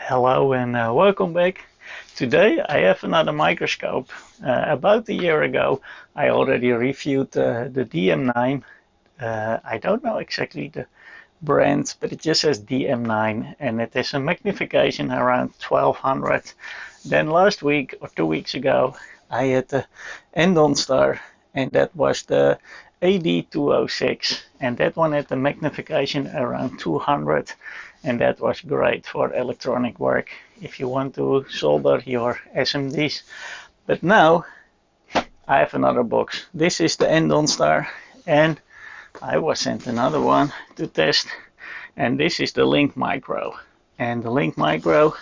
Hello and welcome back. Today I have another microscope. About a year ago I already reviewed the DM9. I don't know exactly the brand, but it just says DM9 and it has a magnification around 1200. Then last week or 2 weeks ago I had the Andonstar and that was the AD206 and that one had the magnification around 200. And that was great for electronic work if you want to solder your SMDs. But now I have another box. This is the Andonstar and I was sent another one to test, and this is the LinkMicro. And the LinkMicro,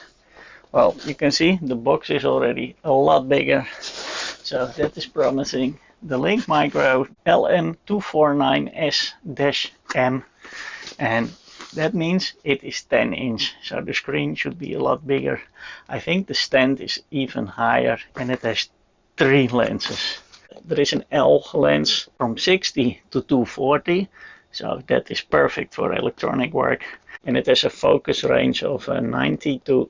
well, you can see the box is already a lot bigger, so that is promising. The LinkMicro LM249S-M, and that means it is 10 inch, so the screen should be a lot bigger. I think the stand is even higher and it has 3 lenses. There is an L lens from 60 to 240, so that is perfect for electronic work. And it has a focus range of 90 to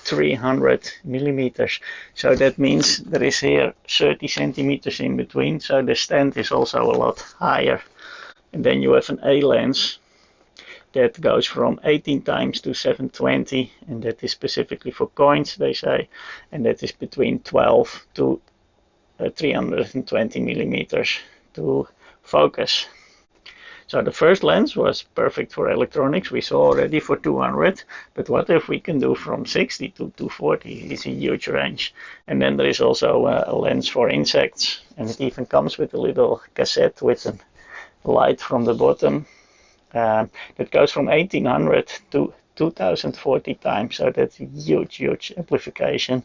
300 millimeters. So that means there is here 30 centimeters in between, so the stand is also a lot higher. And then you have an A lens that goes from 18 times to 720, and that is specifically for coins, they say, and that is between 12 to 320 millimeters to focus. So the first lens was perfect for electronics, we saw already for 200, but what if we can do from 60 to 240? It's a huge range. And then there is also a lens for insects, and it even comes with a little cassette with a light from the bottom. That goes from 1800 to 2040 times, so that's a huge amplification.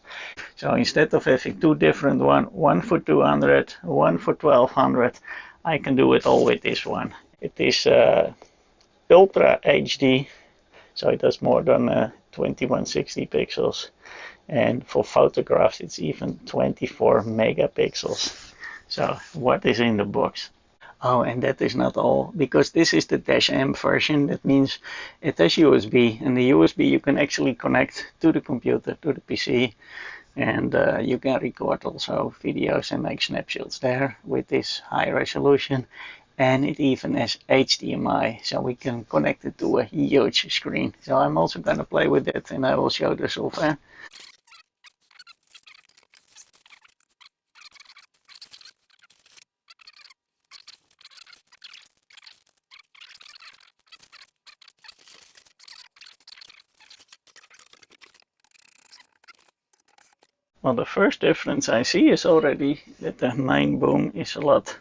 So instead of having two different one for 200, one for 1200, I can do it all with this one. It is Ultra HD, so it has more than 2160 pixels, and for photographs it's even 24 megapixels. So what is in the box? Oh, and that is not all, because this is the -M version. That means it has USB, and the USB you can actually connect to the computer, to the PC, and you can record also videos and make snapshots there with this high resolution. And it even has HDMI, so we can connect it to a huge screen. So I'm also going to play with it, and I will show the software. Well, the first difference I see is already that the main boom is a lot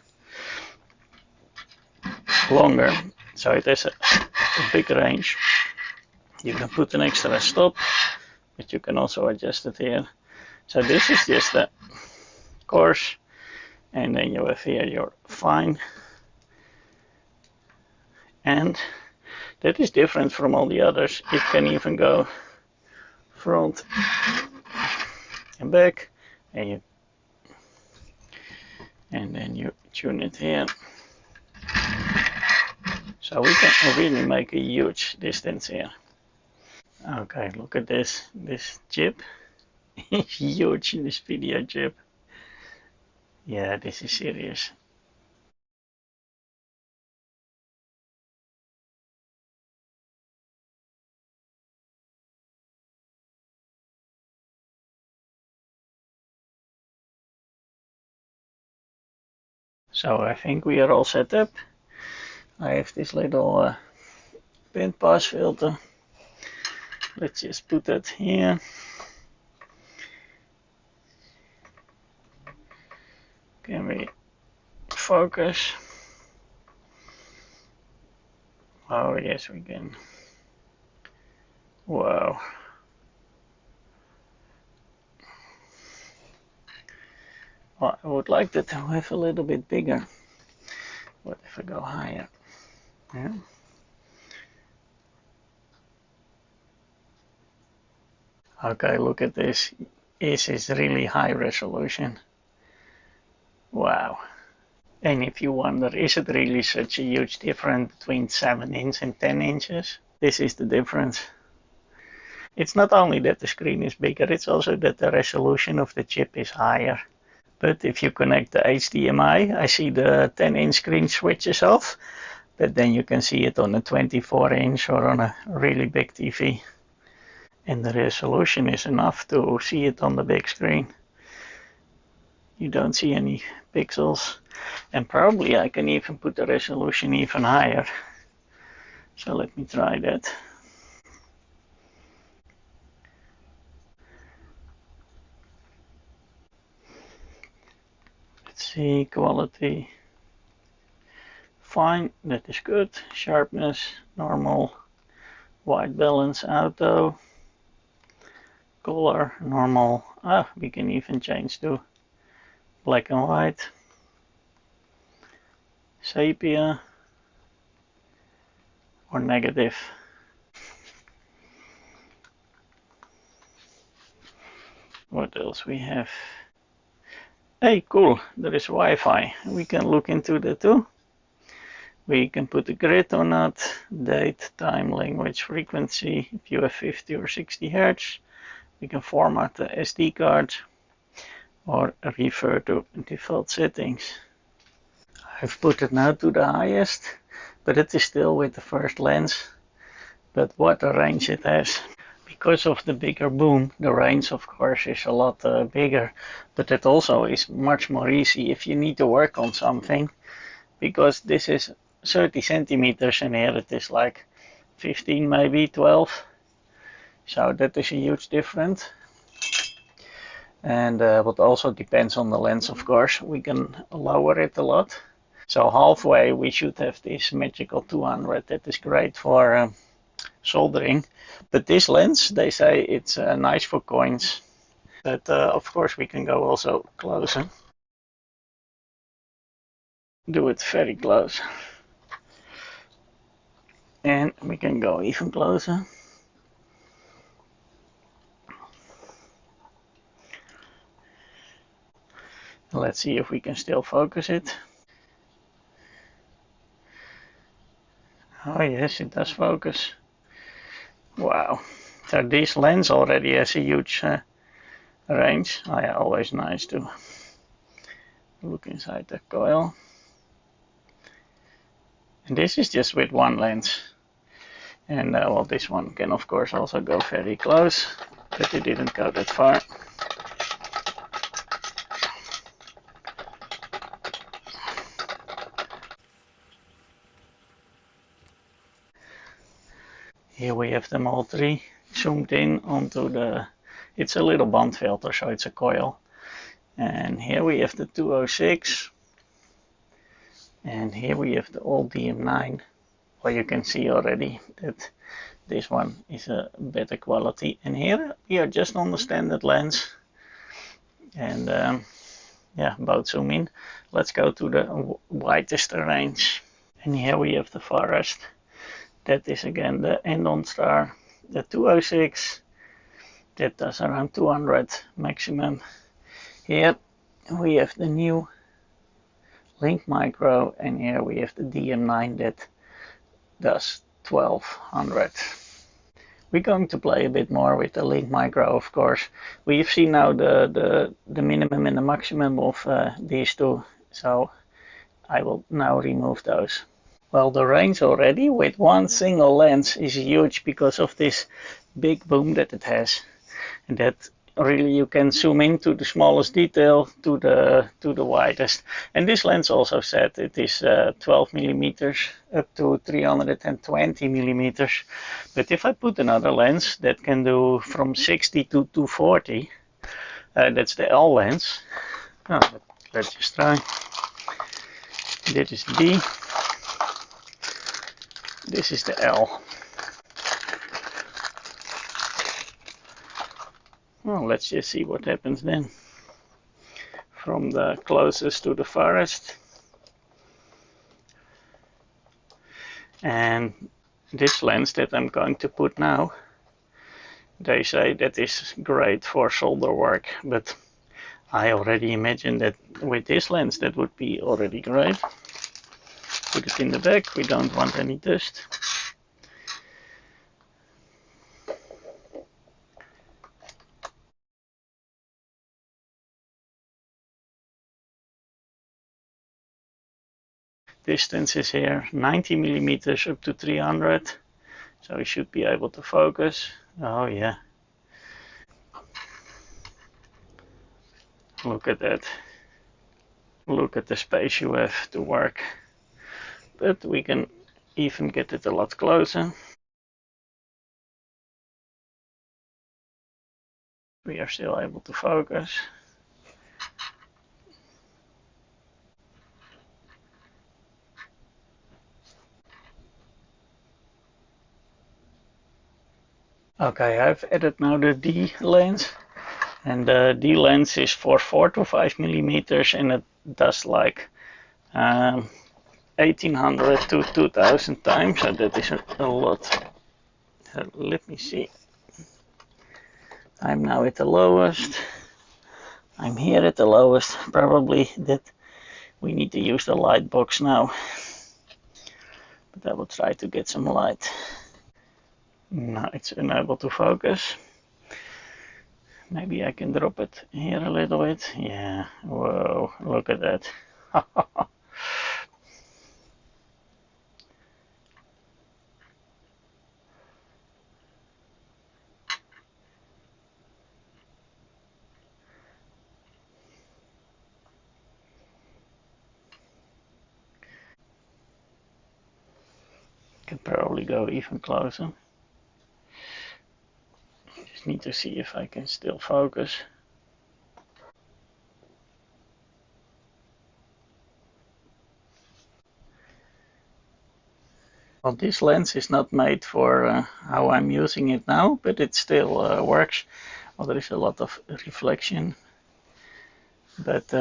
longer, so it has a big range. You can put an extra stop, but you can also adjust it here. So this is just the coarse, and then you have here your fine, and that is different from all the others. It can even go front and back, and then you tune it here, so we can really make a huge distance here. Okay, look at this chip. It's huge, this video chip. Yeah, this is serious. So I think we are all set up. I have this little band pass filter. Let's just put that here. Can we focus? Oh yes, we can. Wow. Well, I would like that to have a little bit bigger. What if I go higher? Yeah. Okay, look at this. This is really high resolution. Wow. And if you wonder, is it really such a huge difference between 7 inches and 10 inches? This is the difference. It's not only that the screen is bigger, it's also that the resolution of the chip is higher. But if you connect the HDMI, I see the 10-inch screen switches off, but then you can see it on a 24-inch or on a really big TV. And the resolution is enough to see it on the big screen. You don't see any pixels. And probably I can even put the resolution even higher. So let me try that. Let's see, quality. Fine, that is good. Sharpness, normal. White balance, auto. Color, normal. We can even change to black and white. Sepia. Or negative. What else we have? Hey, cool, there is Wi-Fi. We can look into that too. We can put a grid on that, date, time, language, frequency, if you have 50 or 60 Hertz. We can format the SD card or refer to default settings. I've put it now to the highest, but it is still with the first lens. But what a range it has. Because of the bigger boom, the range of course is a lot bigger, but it also is much more easy if you need to work on something, because this is 30 centimeters and here it is like 15, maybe 12. So that is a huge difference. And what also depends on the lens, of course, we can lower it a lot. So halfway we should have this magical 200. That is great for soldering. But this lens, they say it's nice for coins. But of course we can go also closer. Do it very close. And we can go even closer. Let's see if we can still focus it. Oh yes, it does focus. Wow. So this lens already has a huge range. Always nice to look inside the coil. And this is just with one lens. And well, this one can of course also go very close, but it didn't go that far. Here we have them all three zoomed in onto the, it's a little bond filter, so it's a coil. And here we have the 206. And here we have the old DM9. Well, you can see already that this one is a better quality. And here we are just on the standard lens. And yeah, both zoom in. Let's go to the widest range. And here we have the forest. That is again the Andonstar, the 206. That does around 200 maximum. Here we have the new LinkMicro, and here we have the DM9 that does 1200. We're going to play a bit more with the LinkMicro, of course. We've seen now the minimum and the maximum of these two, so I will now remove those. Well, the range already with one single lens is huge because of this big boom that it has, and that really you can zoom into the smallest detail to the widest. And this lens also said it is 12 millimeters up to 320 millimeters. But if I put another lens that can do from 60 to 240, that's the L lens. Oh, let's just try. This is D. This is the L. Well, let's just see what happens then. From the closest to the farthest. And this lens that I'm going to put now, they say that is great for solder work, but I already imagine that with this lens that would be already great. Put it in the back, we don't want any dust. distances here, 90 millimeters up to 300. So we should be able to focus. Oh yeah. Look at that. Look at the space you have to work. But we can even get it a lot closer. We are still able to focus. Okay, I've added now the D lens, and the D lens is for 4 to 5 millimeters, and it does like 1800 to 2000 times, so that is a lot. So let me see. I'm now at the lowest. I'm here at the lowest. Probably that we need to use the light box now, but I will try to get some light. No, it's unable to focus. Maybe I can drop it here a little bit. Yeah, whoa, look at that. Can probably go even closer. Just need to see if I can still focus. Well, this lens is not made for how I'm using it now, but it still works. Well, there is a lot of reflection, but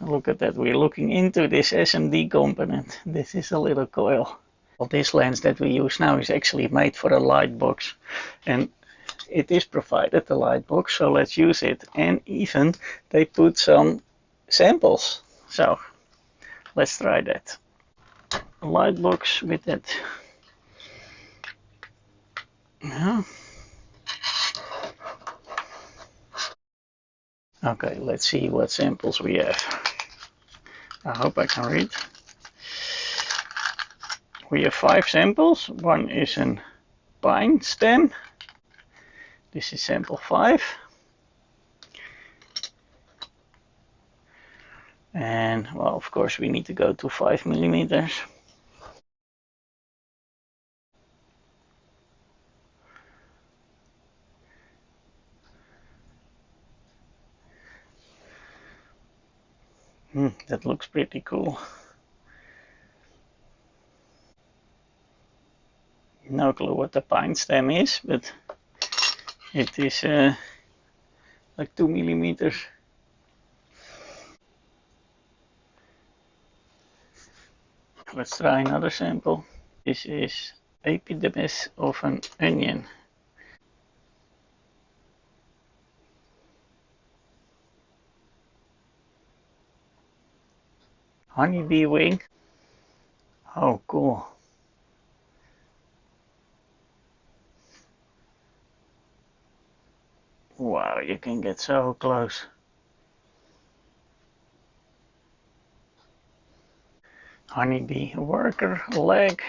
look at that. We're looking into this SMD component. This is a little coil. Well, this lens that we use now is actually made for a light box, and it is provided the light box, so let's use it. And even they put some samples, so let's try that. A light box with that. Yeah. Okay, let's see what samples we have. I hope I can read. We have 5 samples. One is a pine stem. This is sample 5. And well, of course, we need to go to 5 millimeters. That looks pretty cool. No clue what the pine stem is, but it is like 2 millimeters. Let's try another sample. This is epidermis of an onion. Honeybee wing. Oh, cool. Wow, you can get so close. Honeybee worker leg.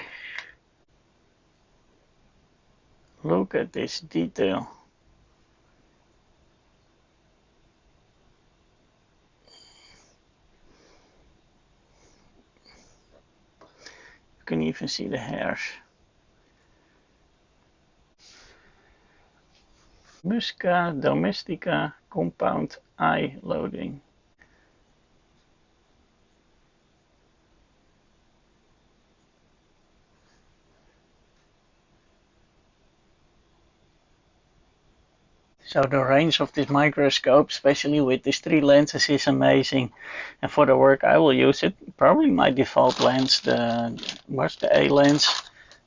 Look at this detail. You can even see the hairs. Musca domestica compound eye loading. So the range of this microscope, especially with these 3 lenses, is amazing. And for the work I will use it, probably my default lens, the A lens,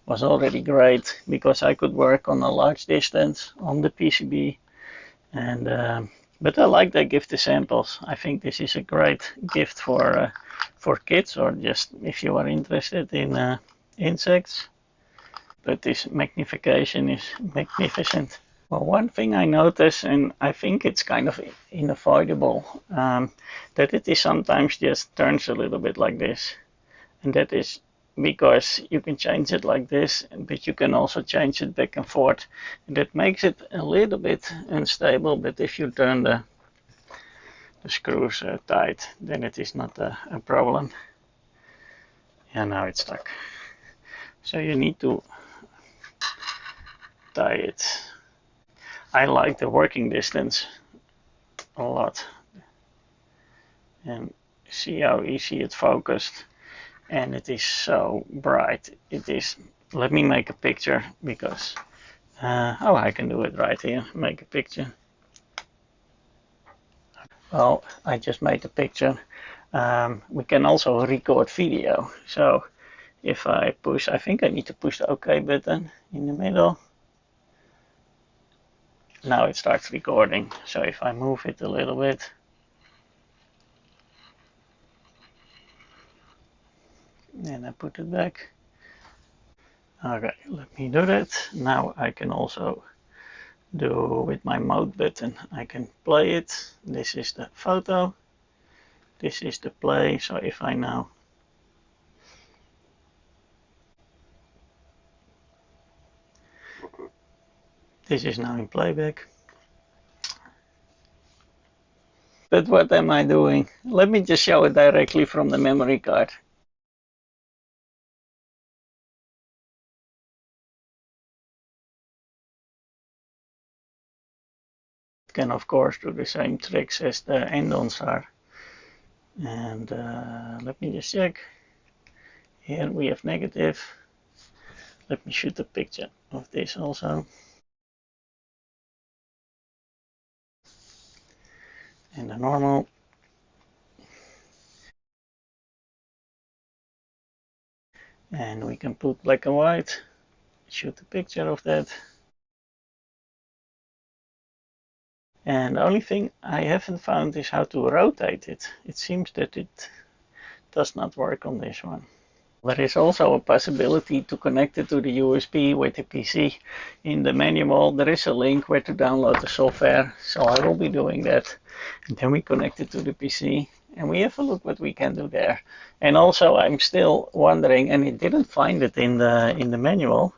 was already great because I could work on a large distance on the PCB. And but I like they give the samples. I think this is a great gift for kids, or just if you are interested in insects. But this magnification is magnificent. Well, one thing I notice, and I think it's kind of unavoidable, that it is sometimes just turns a little bit like this. And that is because you can change it like this, but you can also change it back and forth. And that makes it a little bit unstable, but if you turn the screws tight, then it is not a problem. And now it's stuck. So you need to tie it. I like the working distance a lot. And see how easy it focused. And it is so bright. It is. Let me make a picture because oh, I can do it right here. Make a picture. Well, I just made a picture. We can also record video. So if I push, I think I need to push the OK button in the middle. Now it starts recording. So if I move it a little bit, and I put it back. Okay, let me do that. Now I can also do with my mode button. I can play it. This is the photo. This is the play. So if I now this is now in playback. But what am I doing? Let me just show it directly from the memory card. It can of course do the same tricks as the Andonstar. And let me just check. Here we have negative. Let me shoot a picture of this also. And the normal. And we can put black and white. Shoot a picture of that. And the only thing I haven't found is how to rotate it. It seems that it does not work on this one. There is also a possibility to connect it to the USB with the PC. In the manual there is a link where to download the software, so I will be doing that. And then we connect it to the PC and we have a look what we can do there. And also I'm still wondering, and I didn't find it in the manual,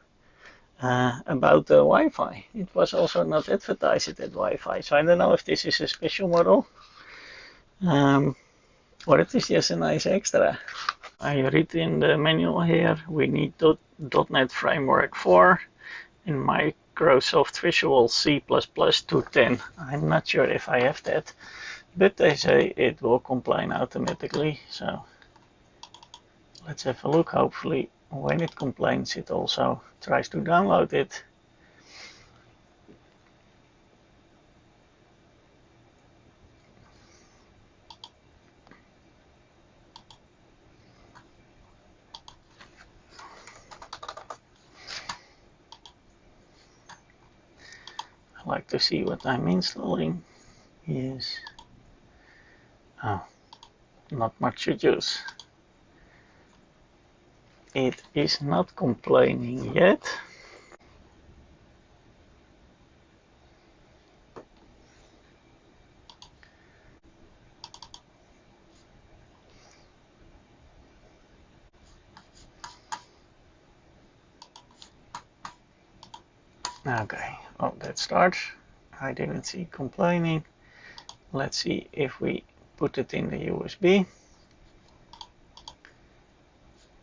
about the Wi-Fi. It was also not advertised at Wi-Fi, so I don't know if this is a special model or it is just a nice extra. I read in the manual here we need .NET Framework 4 and Microsoft Visual C++ 2.10. I'm not sure if I have that, but they say it will complain automatically, so let's have a look. Hopefully when it complains it also tries to download it. I like to see what I'm installing. Yes. Oh, not much to use. It is not complaining yet. Okay, oh, that starts. I didn't see complaining. Let's see if we put it in the USB.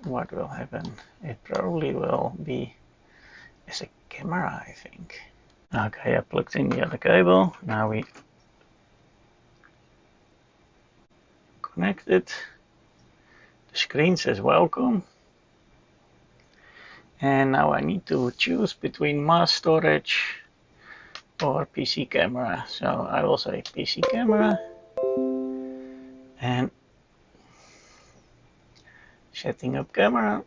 What will happen? It probably will be as a camera, I think. Okay, I plugged in the other cable. Now we connect it. The screen says welcome. And now I need to choose between mass storage or PC camera. So I will say PC camera. And setting up camera.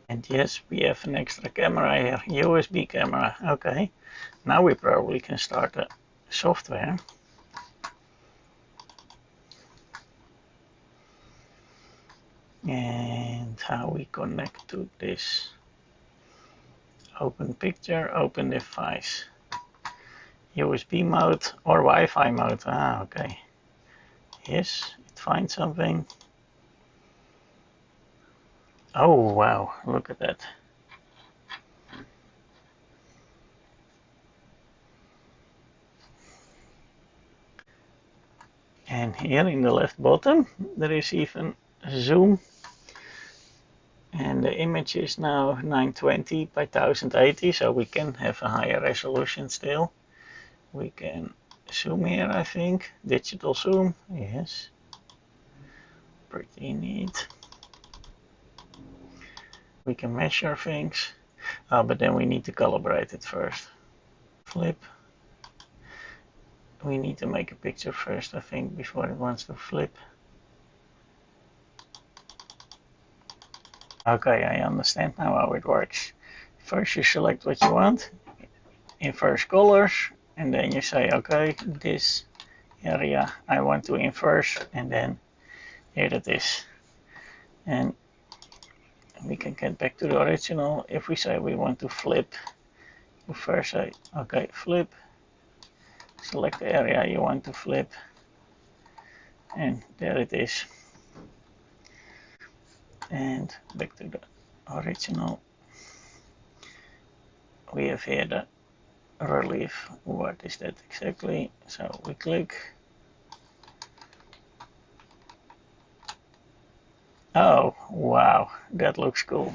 And yes, we have an extra camera here, USB camera. Okay, now we probably can start the software. And how we connect to this. Open picture, open device. USB mode or Wi-Fi mode. Ah, okay. Yes, it finds something. Oh wow, look at that. And here in the left bottom there is even a zoom, and the image is now 920 by 1080, so we can have a higher resolution still. We can zoom here, I think, digital zoom, yes, pretty neat. We can measure things, but then we need to calibrate it first. Flip. We need to make a picture first, I think, before it wants to flip. Okay, I understand now how it works. First you select what you want, inverse colors, and then you say, okay, this area I want to inverse, and then here it is. And we can get back to the original. If we say we want to flip, you first say, okay, flip, select the area you want to flip, and there it is. And back to the original. We have here the relief. What is that exactly? So we click. Oh wow, that looks cool.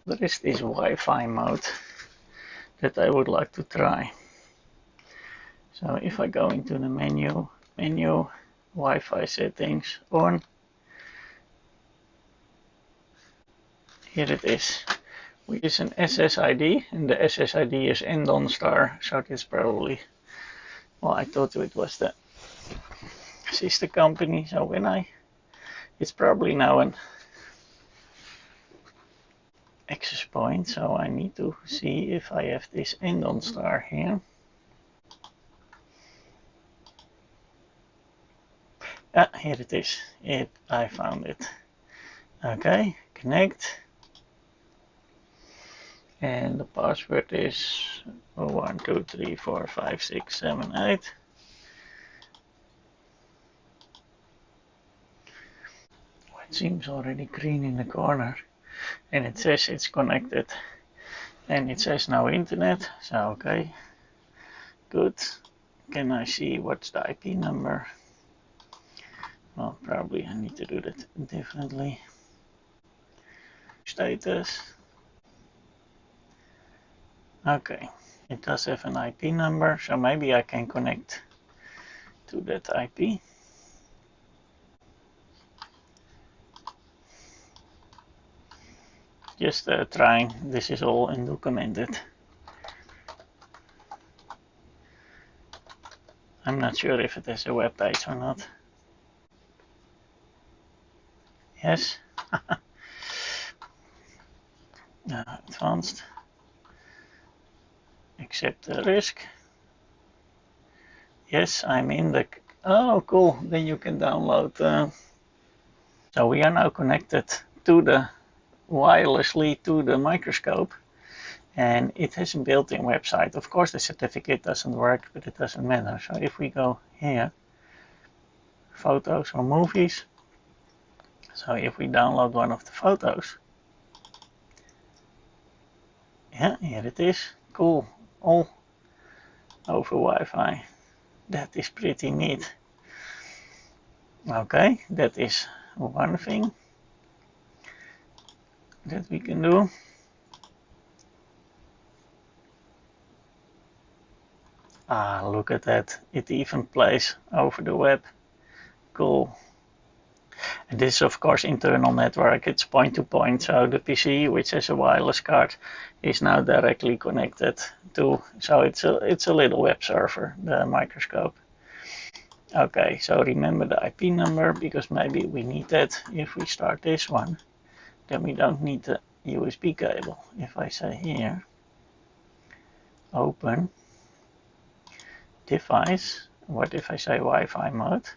There is this Wi-Fi mode that I would like to try. So if I go into the menu, Wi-Fi settings on, here it is. We use an SSID, and the SSID is Andonstar, so it's probably, well, I thought it was the sister company, so it's probably now an access point, so I need to see if I have this Andonstar here. Ah, here it is. I found it. Okay, connect. And the password is 1, 2, 3, 4, 5, 6, 7, 8. It seems already green in the corner. And it says it's connected. And it says no internet. So, okay. Good. Can I see what's the IP number? Well, probably I need to do that differently. Status. Okay, it does have an IP number, so maybe I can connect to that IP. Just trying, this is all undocumented. I'm not sure if it has a web page or not. Yes. Advanced. Accept the risk. Yes, I'm in the... Oh, cool. Then you can download. So we are now connected to the wirelessly to the microscope, and it has a built-in website. Of course, the certificate doesn't work, but it doesn't matter. So if we go here, photos or movies. So if we download one of the photos, yeah, here it is. Cool. All over Wi-Fi. That is pretty neat. Okay, that is one thing that we can do. Ah, look at that. It even plays over the web. Cool. And this is of course internal network. It's point to point, so the PC, which has a wireless card, is now directly connected to, so it's a little web server, the microscope. Okay, so remember the IP number, because maybe we need that if we start this one. Then we don't need the USB cable. If I say here, open device, what if I say Wi-Fi mode?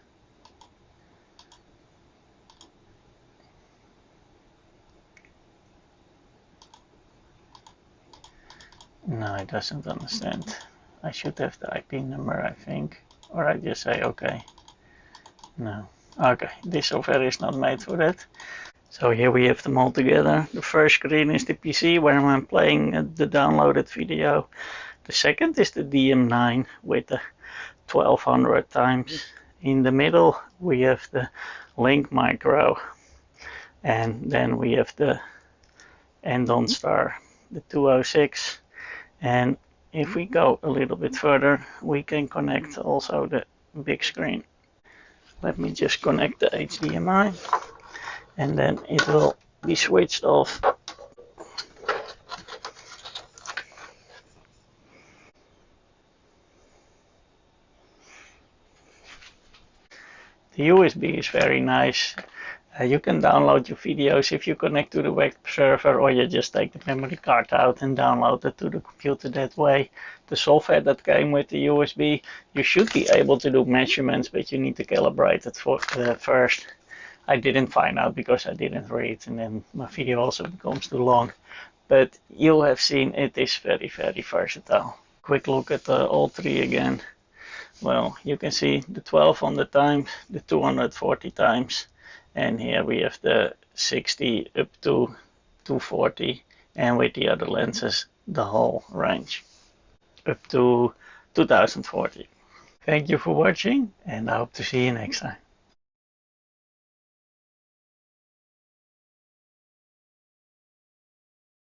No, it doesn't understand. I should have the IP number, I think. Or I just say, okay, No. Okay, this software is not made for that. So here we have them all together. The first screen is the PC where I'm playing the downloaded video. The second is the DM9 with the 1200 times. In the middle we have the LinkMicro, and then we have the Andonstar, the 206. And if we go a little bit further, we can connect also the big screen. Let me just connect the HDMI, and then it will be switched off. The USB is very nice. You can download your videos if you connect to the web server, or you just take the memory card out and download it to the computer that way. The software that came with the USB, you should be able to do measurements, but you need to calibrate it first. I didn't find out because I didn't read, and then my video also becomes too long. But you have seen it is very, very versatile. Quick look at all three again. Well, you can see the 1200 times, the 240 times, and here we have the 60 up to 240, and with the other lenses the whole range up to 2040. Thank you for watching, and I hope to see you next time.